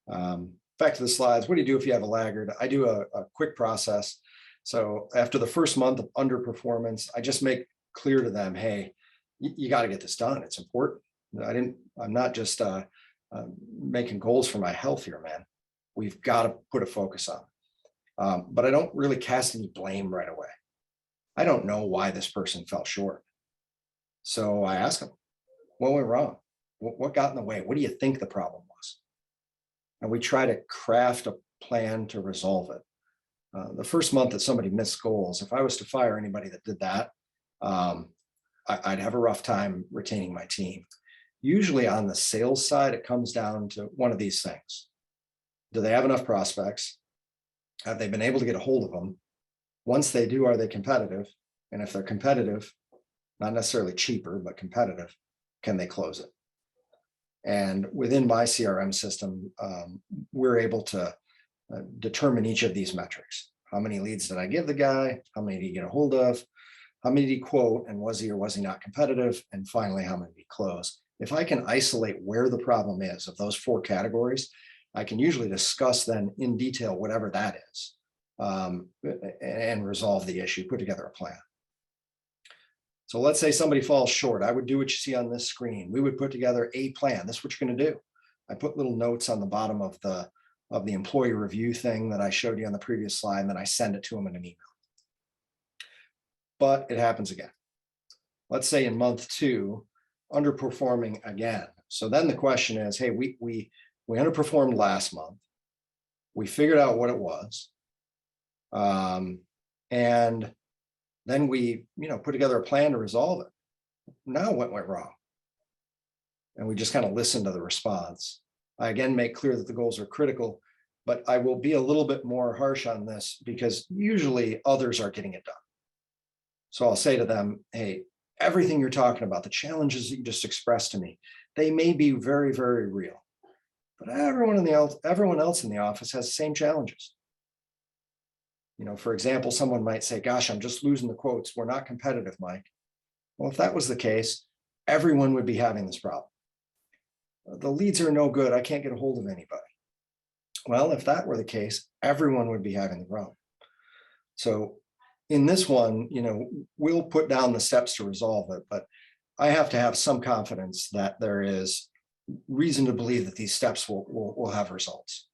Back to the slides. What do you do if you have a laggard? I do a quick process. So after the first month of underperformance, I just make clear to them, hey, you got to get this done. It's important. I'm not just making goals for my health here, man. We've got to put a focus on it. But I don't really cast any blame right away. I don't know why this person fell short. So I ask them, what went wrong? What got in the way? What do you think the problem was? And we try to craft a plan to resolve it. The first month that somebody missed goals, if I was to fire anybody that did that, I'd have a rough time retaining my team. Usually on the sales side, it comes down to one of these things. Do they have enough prospects? Have they been able to get a hold of them? Once they do, are they competitive? And if they're competitive, not necessarily cheaper, but competitive, can they close it? And within my CRM system, we're able to determine each of these metrics. How many leads did I give the guy? How many did he get a hold of? How many did he quote? And was he or was he not competitive? And finally, how many did he close? If I can isolate where the problem is of those 4 categories, I can usually discuss then in detail whatever that is, and resolve the issue, put together a plan. So let's say somebody falls short. I would do what you see on this screen. We would put together a plan. This is what you're going to do. I put little notes on the bottom of the employee review thing that I showed you on the previous slide, and then I send it to them in an email. But it happens again. Let's say in month 2, underperforming again. So then the question is, hey, we underperformed last month. We figured out what it was. And then we, put together a plan to resolve it. Now what went wrong? And we just kind of listen to the response. I again make clear that the goals are critical, but I will be a little bit more harsh on this because usually others are getting it done. So I'll say to them, hey, everything you're talking about, the challenges that you just expressed to me, they may be very, very real, but everyone else in the office has the same challenges. For example, someone might say, gosh, I'm just losing the quotes. We're not competitive, Mike. Well, if that was the case, everyone would be having this problem. The leads are no good. I can't get a hold of anybody. Well, if that were the case, everyone would be having the problem. So in this one, we'll put down the steps to resolve it, but I have to have some confidence that there is reason to believe that these steps will have results.